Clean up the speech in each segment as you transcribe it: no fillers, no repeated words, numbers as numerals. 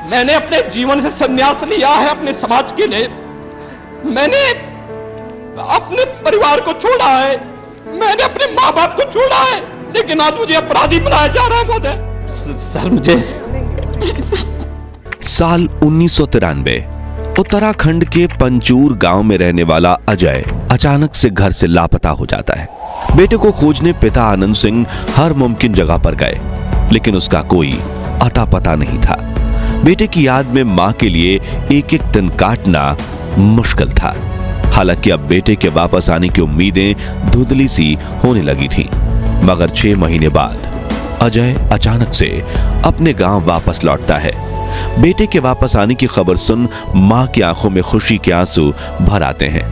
मैंने अपने जीवन से संन्यास लिया है अपने समाज के लिए। मैंने अपने परिवार को छोड़ा है, मैंने अपने माँ बाप को छोड़ा है, लेकिन आज मुझे अपराधी बनाया जा रहा है महोदय। सर मुझे साल 1993 उत्तराखंड के पंचूर गांव में रहने वाला अजय अचानक से घर से लापता हो जाता है। बेटे को खोजने पिता आनंद सिंह हर मुमकिन जगह पर गए, लेकिन उसका कोई अता पता नहीं था। बेटे की याद में मां के लिए एक एक दिन काटना मुश्किल था। हालांकि अब बेटे के वापस आने की उम्मीदें धुंधली सी होने लगी थीं, मगर 6 महीने बाद अजय अचानक से अपने गांव वापस लौटता है। बेटे के वापस आने की खबर सुन मां की आंखों में खुशी के आंसू भर आते हैं,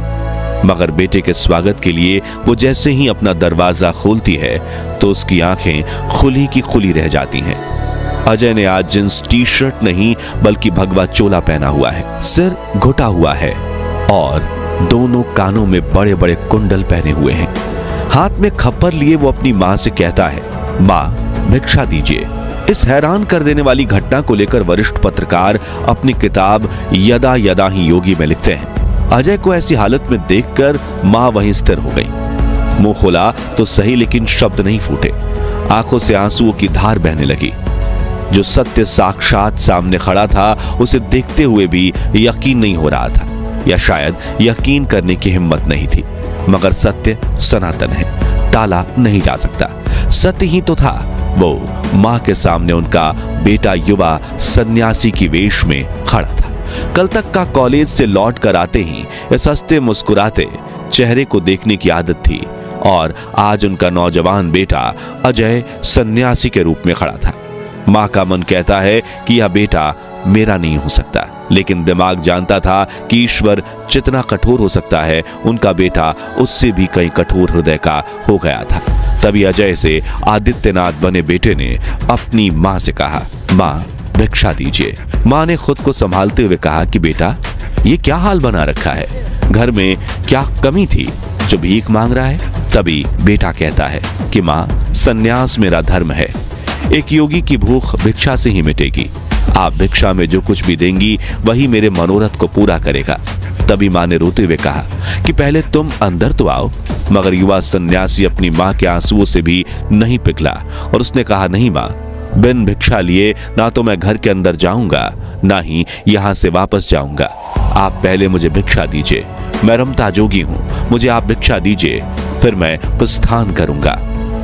मगर बेटे के स्वागत के लिए वो जैसे ही अपना दरवाजा खोलती है तो उसकी आंखें खुली की खुली रह जाती हैं। अजय ने आज जींस टी शर्ट नहीं बल्कि भगवा चोला पहना हुआ है, सिर घुटा हुआ है और दोनों कानों में बड़े बड़े कुंडल पहने हुए हैं। हाथ में खप्पर लिए वो अपनी मां से कहता है, मां भिक्षा दीजिए। इस हैरान कर देने वाली घटना को लेकर वरिष्ठ पत्रकार अपनी किताब यदा यदा ही योगी में लिखते हैं। अजय को ऐसी हालत में देखकर मां वहीं स्थिर हो गई। मुंह खोला तो सही, लेकिन शब्द नहीं फूटे। आंखों से आंसुओं की धार बहने लगी। जो सत्य साक्षात सामने खड़ा था उसे देखते हुए भी यकीन नहीं हो रहा था, या शायद यकीन करने की हिम्मत नहीं थी। मगर सत्य सनातन है, टाला नहीं जा सकता। सत्य ही तो था। वो मां के सामने उनका बेटा युवा सन्यासी की वेश में खड़ा था। कल तक का कॉलेज से लौट कर आते ही इस हंसते मुस्कुराते चेहरे को देखने की आदत थी, और आज उनका नौजवान बेटा अजय सन्यासी के रूप में खड़ा था। मां का मन कहता है कि यह बेटा मेरा नहीं हो सकता, लेकिन दिमाग जानता था कि ईश्वर जितना कठोर हो सकता है उनका बेटा उससे भी कहीं कठोर हृदय का हो गया था। तभी अजय से आदित्यनाथ बने बेटे ने अपनी मां से कहा, मां भिक्षा दीजिए। मां ने खुद को संभालते हुए कहा कि बेटा ये क्या हाल बना रखा है, घर में क्या कमी थी जो भीख मांग रहा है। तभी बेटा कहता है कि मां सन्यास मेरा धर्म है, एक योगी की भूख भिक्षा से ही मिटेगी। आप भिक्षा में जो कुछ भी देंगी वही मेरे मनोरथ को पूरा करेगा। तभी मां ने रोते हुए कहा कि पहले तुम अंदर तो आओ। मगर युवा सन्यासी अपनी मां के आंसुओं से भी नहीं पिघला और उसने कहा, नहीं मां, बिन भिक्षा लिए ना तो मैं घर के अंदर जाऊंगा ना ही यहां से वापस जाऊंगा। आप पहले मुझे भिक्षा दीजिए, मैं रमता जोगी हूं, मुझे आप भिक्षा दीजिए, फिर मैं प्रस्थान करूंगा।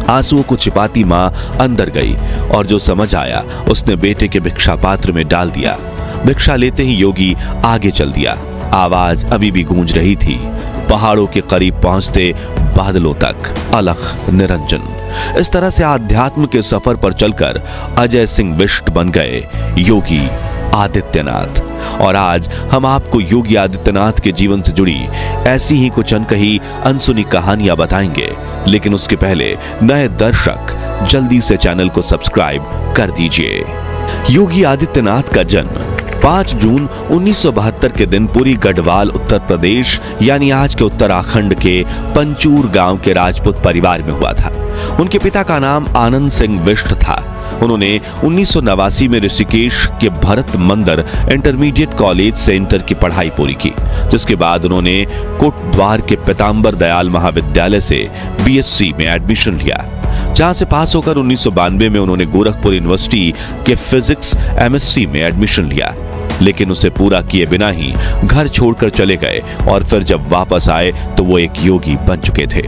आंसुओं को छिपाती मां अंदर गई और जो समझ आया उसने बेटे के भिक्षा पात्र में डाल दिया। भिक्षा लेते ही योगी आगे चल दिया। आवाज अभी भी गूंज रही थी, पहाड़ों के करीब पहुंचते बादलों तक अलख निरंजन। इस तरह से आध्यात्म के सफर पर चलकर अजय सिंह बिष्ट बन गए योगी आदित्यनाथ। और आज हम आपको योगी आदित्यनाथ के जीवन से जुड़ी ऐसी ही कुछ अनकही अनसुनी कहानियां बताएंगे, लेकिन उसके पहले नए दर्शक जल्दी से चैनल को सब्सक्राइब कर दीजिए। योगी आदित्यनाथ का जन्म 5 जून 1972 के दिन पुरी गढ़वाल उत्तर प्रदेश यानी आज के उत्तराखंड के पंचूर गांव के राजपूत परिवार में हुआ था। उनके पिता का नाम आनंद सिंह बिष्ट था। उन्होंने 1989 में ऋषिकेश के भरत मंदिर इंटरमीडिएट कॉलेज से इंटर की पढ़ाई पूरी की, जिसके बाद उन्होंने कोटद्वार के पीताम्बर दयाल महाविद्यालय से बीएससी में एडमिशन लिया, जहां से पास होकर 1992 में उन्होंने गोरखपुर यूनिवर्सिटी के फिजिक्स एमएससी में एडमिशन लिया, लेकिन उसे पूरा किए बिना ही घर छोड़कर चले गए और फिर जब वापस आए तो वो एक योगी बन चुके थे।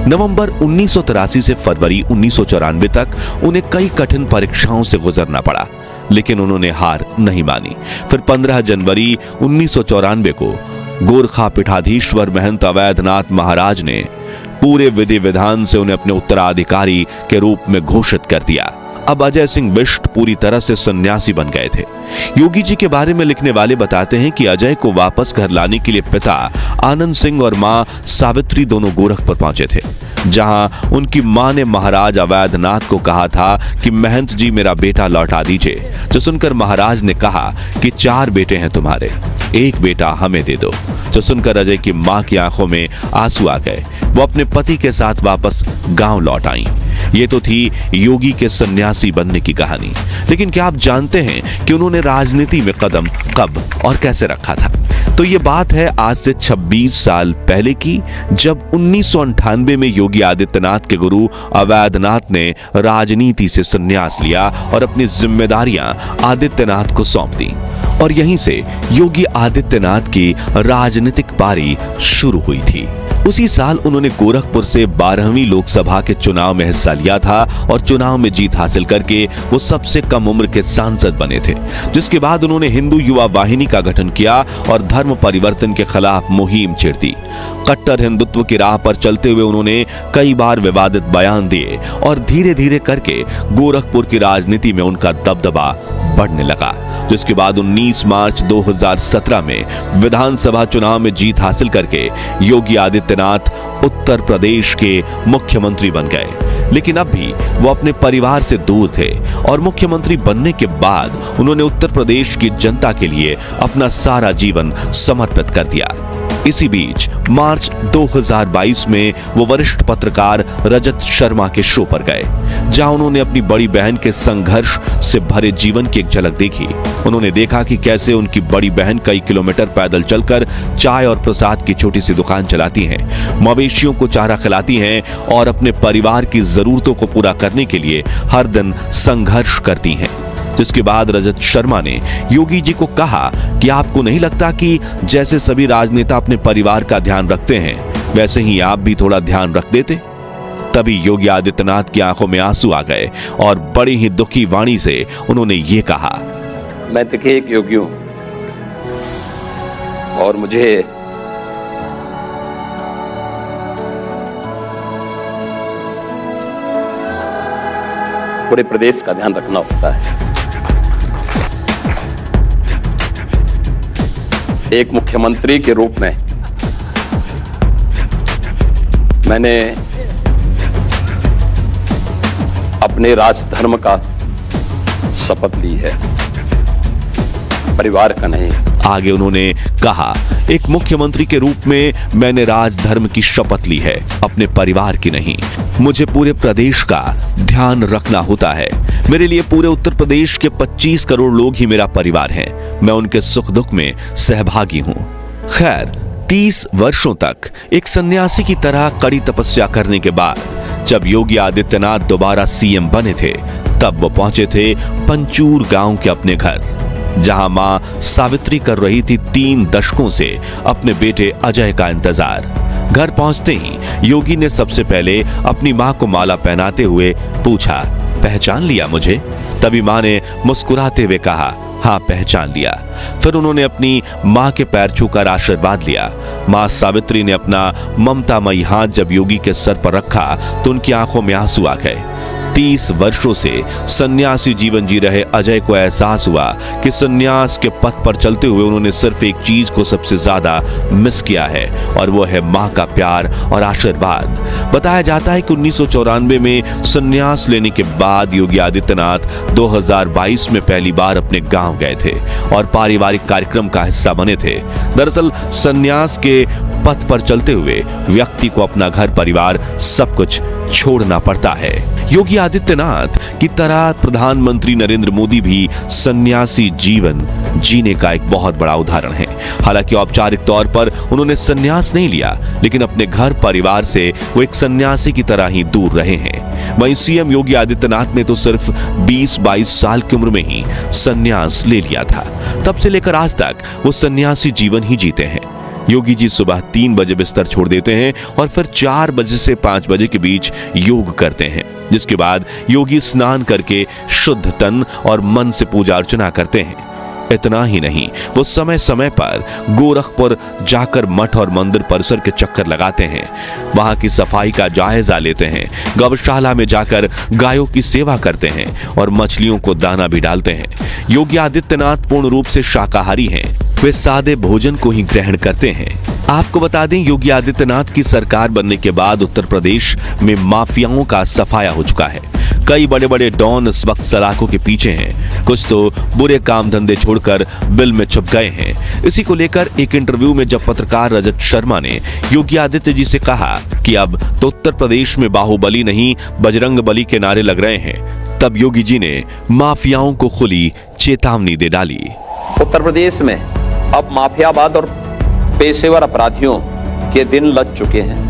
नवंबर 1983 से फरवरी 1994 तक उन्हें कई कठिन परीक्षाओं से गुजरना पड़ा, लेकिन उन्होंने हार नहीं मानी। फिर 15 जनवरी 1994 को गोरखा पीठाधीश्वर महंत अवैधनाथ महाराज ने पूरे विधि विधान से उन्हें अपने उत्तराधिकारी के रूप में घोषित कर दिया। अब अजय सिंह बिष्ट पूरी तरह से सन्यासी बन गए थे। योगी जी के बारे में लिखने वाले बताते हैं कि अजय को वापस घर लाने के लिए पिता आनंद सिंह और मां सावित्री दोनों गोरखपुर पहुंचे थे, जहां उनकी मां ने महाराज अवैधनाथ को कहा था कि महंत जी मेरा बेटा लौटा दीजिए। जो सुनकर महाराज ने कहा कि 4 बेटे हैं तुम्हारे, एक बेटा हमें दे दो। जो सुनकर अजय की मां की आंखों में आंसू आ गए। वो अपने पति के साथ वापस गांव लौट आईं। ये तो थी योगी के सन्यासी बनने की कहानी। लेकिन क्या आप जानते हैं कि उन्होंने राजनीति में कदम कब और कैसे रखा था? तो ये बात है आज से 26 साल पहले की, जब 1998 में योगी आदित्यनाथ के गुरु अवैधनाथ ने राजनीति से संन्यास लिया और अपनी जिम्मेदारियां आदित्यनाथ को सौंप दी। और यहीं से योगी आदित्यनाथ की राजनीतिक पारी शुरू हुई थी। उसी साल उन्होंने गोरखपुर से 12वीं लोकसभा के चुनाव में हिस्सा लिया था और चुनाव में जीत हासिल करके वो सबसे कम उम्र के सांसद बने थे, जिसके बाद उन्होंने हिंदू युवा वाहिनी का गठन किया और धर्म परिवर्तन के खिलाफ मुहिम छेड़ दी। कट्टर हिंदुत्व की राह पर चलते हुए उन्होंने कई बार विवादित बयान दिए और धीरे धीरे करके गोरखपुर की राजनीति में उनका दबदबा बढ़ने लगा, जिसके बाद 19 मार्च 2017 में विधानसभा चुनाव में जीत हासिल करके योगी आदित्यनाथ उत्तर प्रदेश के मुख्यमंत्री बन गए। लेकिन अब भी वो अपने परिवार से दूर थे और मुख्यमंत्री बनने के बाद उन्होंने उत्तर प्रदेश की जनता के लिए अपना सारा जीवन समर्पित कर दिया। इसी बीच मार्च 2022 में वो वरिष्ठ पत्रकार रजत शर्मा के शो पर गए, जहां उन्होंने अपनी बड़ी बहन के संघर्ष से भरे जीवन की एक झलक देखी। उन्होंने देखा कि कैसे उनकी बड़ी बहन कई किलोमीटर पैदल चलकर चाय और प्रसाद की छोटी सी दुकान चलाती हैं, मवेशियों को चारा खिलाती हैं और अपने परिवार की जरूरतों को पूरा करने के लिए हर दिन संघर्ष करती हैं। जिसके बाद रजत शर्मा ने योगी जी को कहा कि आपको नहीं लगता कि जैसे सभी राजनेता अपने परिवार का ध्यान रखते हैं, वैसे ही आप भी थोड़ा ध्यान रख देते? तभी योगी आदित्यनाथ की आंखों में आंसू आ गए और बड़ी ही दुखी वाणी से उन्होंने ये कहा, मैं देखिए एक योगी हूं और मुझे पूरे प्रदेश का ध्यान रखना होता है। एक मुख्यमंत्री के रूप में मैंने अपने राजधर्म का शपथ ली है, परिवार का नहीं। आगे उन्होंने कहा, एक मुख्यमंत्री के रूप में मैंने राजधर्म की शपथ ली है, अपने परिवार की नहीं। मुझे पूरे प्रदेश का ध्यान रखना होता है। मेरे लिए पूरे उत्तर प्रदेश के 25 करोड़ लोग ही मेरा परिवार हैं। मैं उनके सुख दुख में सहभागी हूं। खैर, 30 वर्षों तक एक सन्यासी की तरह कड़ी तपस्या करने के बाद जब योगी आदित्यनाथ दोबारा सीएम बने थे, तब वो पहुंचे थे पंचूर गांव के अपने घर, जहां मां सावित्री कर रही थी 3 दशकों से अपने बेटे अजय का इंतजार। घर पहुंचते ही योगी ने सबसे पहले अपनी मां को माला पहनाते हुए पूछा, पहचान लिया मुझे? तभी मां ने मुस्कुराते हुए कहा, हाँ पहचान लिया। फिर उन्होंने अपनी मां के पैर छूकर आशीर्वाद लिया। मां सावित्री ने अपना ममतामयी हाथ जब योगी के सर पर रखा तो उनकी आंखों में आंसू आ गए। 30 वर्षों से सन्यासी जीवन जी रहे अजय को एहसास हुआ कि सन्यास के पथ पर चलते हुए उन्होंने सिर्फ एक चीज को सबसे ज्यादा मिस किया है, और वो है मां का प्यार और आशीर्वाद। बताया जाता है कि 1994 में सन्यास लेने के बाद योगी आदित्यनाथ 2022 में पहली बार अपने गांव गए थे और पारिवारिक कार्यक्रम का हिस्सा बने थे। दरअसल सन्यास के पथ पर चलते हुए व्यक्ति को अपना घर परिवार सब कुछ छोड़ना पड़ता है। योगी आदित्यनाथ की तरह प्रधानमंत्री नरेंद्र मोदी भी सन्यासी जीवन जीने का एक बहुत बड़ा उदाहरण है। हालांकि औपचारिक तौर पर उन्होंने सन्यास नहीं लिया, लेकिन अपने घर परिवार से वो एक सन्यासी की तरह ही दूर रहे हैं। वहीं सीएम योगी आदित्यनाथ ने तो सिर्फ 20-22 साल की उम्र में ही सन्यास ले लिया था। तब से लेकर आज तक वो सन्यासी जीवन ही जीते हैं। योगी जी सुबह 3 बजे बिस्तर छोड़ देते हैं और फिर 4 बजे से 5 बजे के बीच योग करते हैं, जिसके बाद योगी स्नान करके शुद्ध तन और मन से पूजा अर्चना करते हैं। इतना ही नहीं, वो समय समय पर गोरखपुर जाकर मठ और मंदिर परिसर के चक्कर लगाते हैं, वहां की सफाई का जायजा लेते हैं, गौशाला में जाकर गायों की सेवा करते हैं और मछलियों को दाना भी डालते हैं। योगी आदित्यनाथ पूर्ण रूप से शाकाहारी हैं। वे सादे भोजन को ही ग्रहण करते हैं। आपको बता दें, योगी आदित्यनाथ की सरकार बनने के बाद उत्तर प्रदेश में माफियाओं का सफाया हो चुका है। कई बड़े बड़े डॉन इस वक्त सलाखों के पीछे हैं, कुछ तो बुरे काम धंधे छोड़कर बिल में छुप गए हैं। इसी को लेकर एक इंटरव्यू में जब पत्रकार रजत शर्मा ने योगी आदित्य जी से कहा कि अब तो उत्तर प्रदेश में बाहुबली नहीं बजरंग बली के नारे लग रहे हैं, तब योगी जी ने माफियाओं को खुली चेतावनी दे डाली। उत्तर प्रदेश में अब माफियावाद और पेशेवर अपराधियों के दिन लग चुके हैं।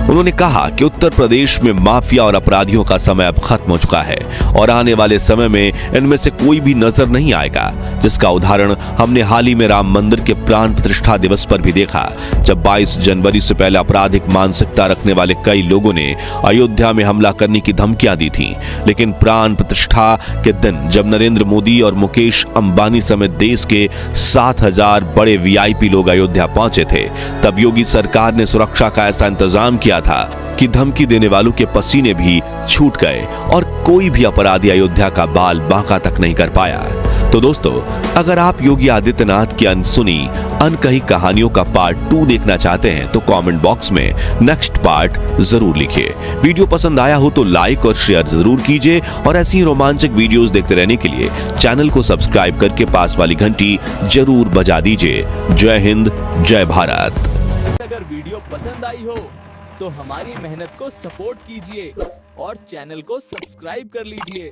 उन्होंने कहा कि उत्तर प्रदेश में माफिया और अपराधियों का समय अब खत्म हो चुका है और आने वाले समय में इनमें से कोई भी नजर नहीं आएगा, जिसका उदाहरण हमने हाल ही में राम मंदिर के प्राण प्रतिष्ठा दिवस पर भी देखा, जब 22 जनवरी से पहले आपराधिक मानसिकता रखने वाले कई लोगों ने अयोध्या में हमला करने की धमकियां दी थीं। लेकिन प्राण प्रतिष्ठा के दिन जब नरेंद्र मोदी और मुकेश अंबानी समेत देश के 7,000 बड़े वीआईपी लोग अयोध्या पहुंचे थे, तब योगी सरकार ने सुरक्षा का ऐसा इंतजाम किया था कि धमकी देने वालों के पसीने भी छूट गए और कोई भी अपराधी अयोध्या का बाल बांका तक नहीं कर पाया। तो दोस्तों, अगर आप योगी आदित्यनाथ की अनसुनी अनकही कहानियों का पार्ट 2 देखना चाहते हैं तो कमेंट बॉक्स में नेक्स्ट पार्ट जरूर लिखिए। वीडियो पसंद आया हो तो लाइक और शेयर जरूर कीजिए और ऐसी ही रोमांचक वीडियोस देखते रहने के लिए चैनल को सब्सक्राइब करके पास वाली घंटी जरूर बजा दीजिए। जय हिंद, जय भारत। अगर वीडियो पसंद आई हो तो हमारी मेहनत को सपोर्ट कीजिए और चैनल को सब्सक्राइब कर लीजिए।